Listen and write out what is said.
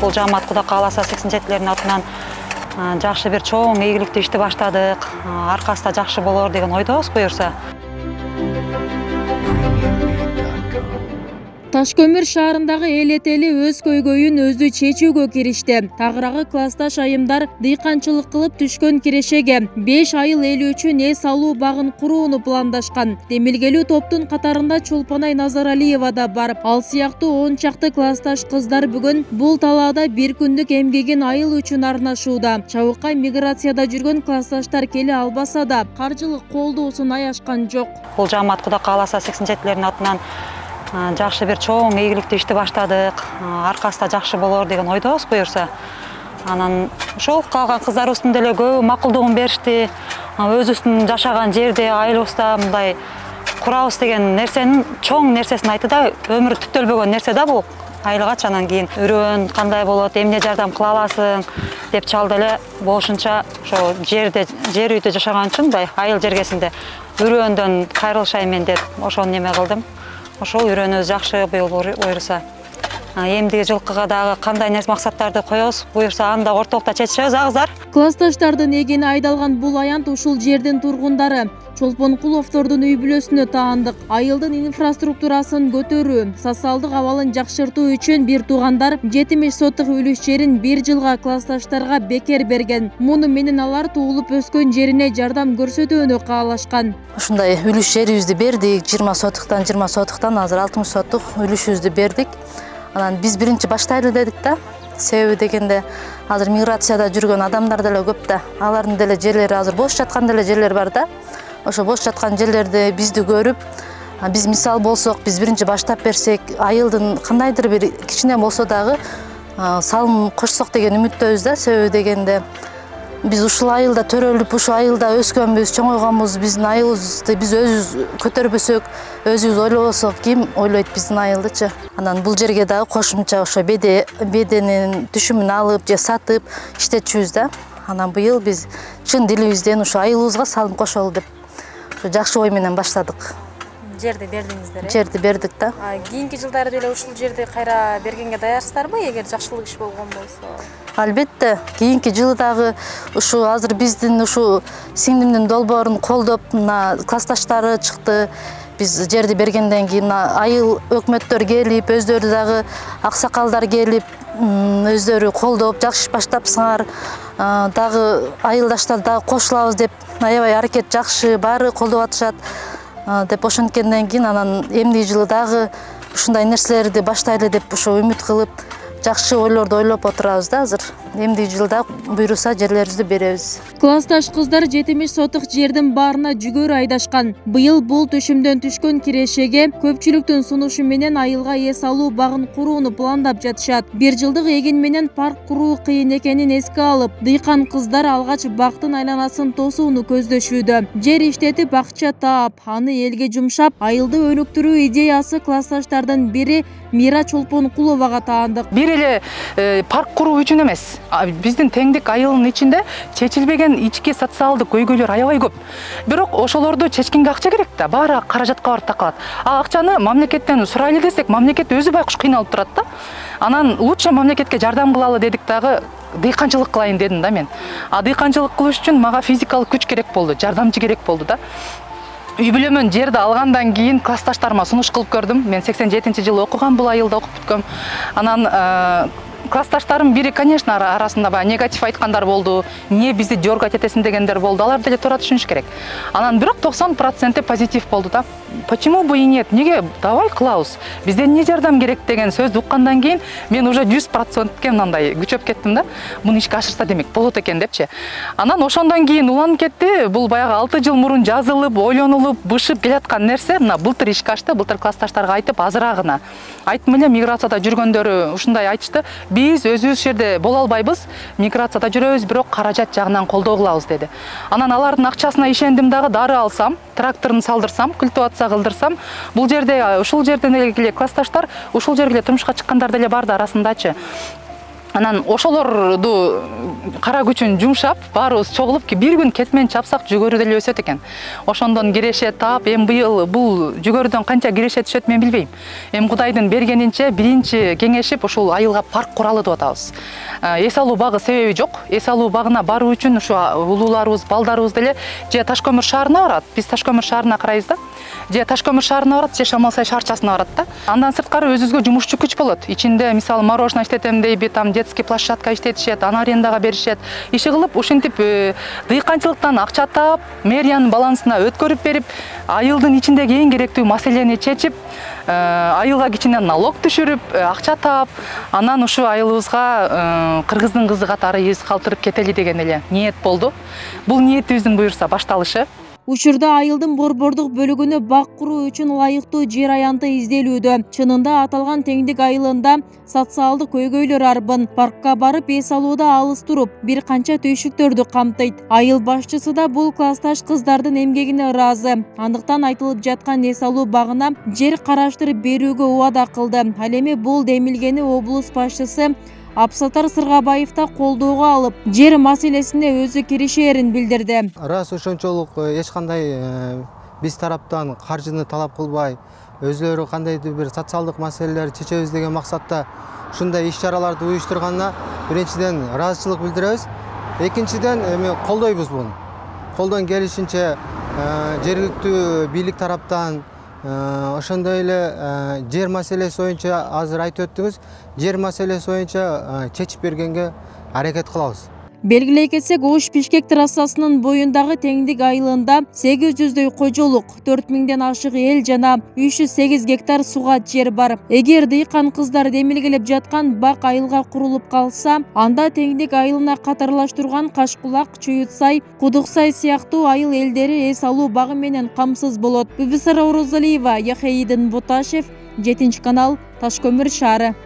Бул жаамат Кудай кааласа 87-лердин атынан жакшы бир чоң ийгиликтүү ишти баштадык. Аркасында жакшы болор деген ойдобуз буюрса. Ташкөмүр шаарындагы эл этели өз көйгөйүн өзү чечүүгө киришти. Тагыраагы классташ айымдар дыйканчылык кылып түшкөн кирешеге 5 айыл эл үчүн эс алуу багын курууну пландашкан. Демилгелүү топтун катарында Чолпонай Назаралиева да бар. Ал сыяктуу 10 чакты классташ кыздар бүгүн бул талаада бир күндүк эмгегин айыл үчүн арнашууда. Чабыкка миграцияда жүргөн классташтар келе албаса да, каржылык колдоосун аяшкан жок. Бул жаамат Кудай кааласа 87-лердин атынан жакшы бир чоң ийгиликтүү ишти баштадык. Аркасында жакшы болор деген ойдобуз буюрса. Анан ошол калган кыздарыбыздын деле көбү макулдугун беришти. Өзүбүздүн жашаган жерде, айылыбызда мындай курабыз деген нерсенин чоң нерсесин айтты да, өмүрү түптөлбөгөн нерсе да бул. Айылгач анан кийин үрөөн кандай болот, эмне жардам кыла аласың деп чалды эле. Болушунча ошо жер үйдө жашаган үчүн мындай айыл жергесинде үрөөндөн кайрылышайын мен деп ошону неме кылдым. Ошол үйрөнүүбүз жакшы буюрса. Эмдиги жылкыга дагы кандай максаттарды коебуз буюрса, аны да ортолукта чечишебиз кыздар. Классташтардын эгени айдалган бул аянт ушул жердин тургундары. Чолпонкуловдордун үй бүлөсүнө таандык. Айылдын инфраструктурасын көтөрүү, социалдык абалын жакшыртуу үчүн бир туугандар 70 сотук үлүш жерин 1 жылга классташтарга бекер берген. Муну менен алар туулуп өскөн жерине жардам көрсөтүүнү каалашкан. Ушундай үлүш жерибизди бердик, 20 сотуктан азыр 60 сотук үлүшүбүздү бердик. Анан биз биринчи баштайлы дедик да. Себеби дегенде азыр миграцияда жүргөн адамдар деле көп да. Алардын деле жерлери азыр бош жаткан деле жерлер бар да. Ошо бош жаткан жерлерди бизди көрүп, биз мисал болсок, биз биринчи баштап берсек, айылдын кандайдыр бир кичине болсо дагы салым кошсок деген үмүттөбүз да. Себеби дегенде биз ушул айылда төрөлүп, ушул айылда өскөнбүз, чоңойгонбуз, биздин айылыбызды биз өзүбүз көтөрбөсөк, өзүбүз ойлобосок, ким ойлойт биздин айылдычы? Анан бул жерге дагы кошумча ошо беденин түшүмүн алып же сатып иштетчүбүз да. Анан быйыл биз чын дилибизден ушу айылыбызга салым кошолу деп жакшы ой менен баштадык. Жерди бердиңиздер, э? Жерди бердик да. Кийинки жылдары деле ушул жерди кайра бергенге даярсыздарбы, эгер жакшылык иш болгон болсо? Албетте, кийинки жылы дагы ушу азыр биздин ушу сиңдимдин долбоорун колдоп, классташтары чыкты. Биз жерди бергенден кийин айыл өкмөттөр келип, өздөрү дагы аксакалдар келип, өздөрү колдоп, жакшы иш баштапсыңар, дагы айылдаштар дагы кошулабыз деп аябай аракет жакшы, баары колдоп атышат деп ошонткенден кийин анан эмдиги жылы дагы ушундай нерселерди баштайлы деп ошо үмүт кылып, жакшы ойлорду ойлоп отурабыз да азыр. Эмдиги жылда буйруса жерлерибизди беребиз. Классташ кыздар 70 сотук жердин баарына жүгөр айдашкан. Быйыл бул түшүмдөн түшкөн кирешеге көпчүлүктүн сунушу менен айылга эс алуу багын курууну пландап жатышат. 1 жылдык эгин менен парк куруу кыйын экенин эске алып, дыйкан кыздар алгач бактын айланасын тосууну көздөшүүдө. Жер иштетип акча таап, аны элге жумшап, айылды өнүктүрүү идеясы классташтардын бири Мира Чолпонкуловага таандык. Бир эле парк куруу үчүн эмес, биздин теңдик айылынын ичинде чечилбеген ички социалдык көйгөйлөр аябай көп. Бирок ошолорду чечкенге акча керек да, баары каражатка барып такалат. Акчаны мамлекеттен сурайлы десек, мамлекет өзү байкуш кыйналып турат да. Анан лучше мамлекетке жардам кылалы дедик дагы, дыйканчылык кылайын дедим да мен. Дыйканчылык кылыш үчүн мага физикалык күч керек болду, жардамчы керек болду да. Үй бүлөмөн жерди алгандан кийин классташтарыма сунуш кылып көрдүм. Мен 87-жылы окугам, бул айылда окуп бүткөм. Анан классташтарым бири, конечно, арасында негатив айткандар болду. Эмне бизди дёргать этесиң дегендер болду. Алар деле туура түшүнүш керек. Анан бирок 90% позитив болду да. Почему бы и нет? Неге давай кылабыз? Бизде эмне жардам керек деген сөздү уккандан кийин мен уже 100%ке мындай күчөп кеттим да. Муну ишке ашырса демек болот экен депчи. Анан ошондон кийин уланып кетти. Бул баягы 6 жыл мурун жазылып, ойлонулуп, бышып келаткан нерсе мына былтыр ишке ашты. Былтыр классташтарга айтып, азыраагына айттым эле, миграцияда жүргөндөрү ушундай айтышты. Биз өзүбүз жерде боло албайбыз, миграцияда жүрөбүз, бирок каражат жагынан колдоо кылабыз деди. Анан алардын акчасына ишендим дагы, дары алсам, тракторун салдырсам, культивация кылдырсам, бул жерде ушул жерден эле классташтар ушул жерге турмушка чыккандар деле бар да арасындачы. Анан ошолорду кара күчүн жумшап, баарыбыз чогулуп, бир күн кетмен чапсак жүгөрү деле өсөт экен. Ошондон киреше таап, эми быйыл бул жүгөрүдөн канча киреше түшөт мен билбейм. Эми Кудайдын бергенинче биринчи кеңешип ушул айылга парк куралы деп атабыз. Эс алуу багы себеби жок. Эс алуу багына баруу үчүн ушу улууларыбыз, балдарыбыз деле же Ташкөмүр шаарына барат. Биз Ташкөмүр шаарына карайбыз да. Же Ташкөмүр шаарына барат, же Шамалсай шаарчасына барат да. Андан сырткары өзүбүзгө жумушчу күч болот. Ичинде мисалы мороженое иштетем дейби, там детский площадка иштетишет, аны арендага беришет. Иши кылып ушинтип дыйканчылыктан акча таап, мэриянын балансына өткөрүп берип, айылдын ичиндеги эң керектүү маселени чечип, айылга кичине налог түшүрүп, акча таап, анан ушу айылыбызга кыргыздын кызы катары из калтырып кетели деген эле ниет болду. Бул ниетибиздин буюрса башталышы. Учурда айылдын борбордук бөлүгүнө бак куруу үчүн ылайыктуу жер аянты изделүүдө. Чынында аталган теңдик айылында социалдык көйгөйлөр арбын. Паркка барып эс алууда алыс туруп, бир канча түйшүктөрдү камтыйт. Айыл башчысы да бул классташ кыздардын эмгегине ыраазы. Андыктан айтылып жаткан эс алуу багына жер караштырып берүүгө убада кылды. Ал эми бул демилгени облус башчысы Абсатар Сыргабаев да колдоого алып, жер маселесине өзү киришээрин билдирди. Рас ошончолук эч кандай биз тараптан каржыны талап кылбай, өзлөрү кандайдыр бир социалдык маселелерди чечебиз деген максатта ушундай иш-чараларды уюштурганына биринчиден ыраазычылык билдиребиз. Экинчиден эми колдойбуз буну. Колдон келишинче жергиликтүү бийлик тараптан ошондой эле жер маселеси боюнча азыр айтып өттүңүз, жер маселеси боюнча чечип бергенге аракет кылабыз. Белгилей кетсек, Ош-Бишкек трассасынын боюндагы теңдик айылында 800дөй кожолук, 4000ден ашык эл жана 308 гектар сугат жер бар. Эгер дыйкан кыздар демилгелеп жаткан бак айылга курулуп калса, анда теңдик айылына катарлаштырган Кашкулак, Чуютсай, Кудуксай сыяктуу айыл элдери эс алуу багы менен камсыз болот. Бүбүсара Орозалиева, Яхейдин Боташев, 7 канал, Ташкөмүр шаары.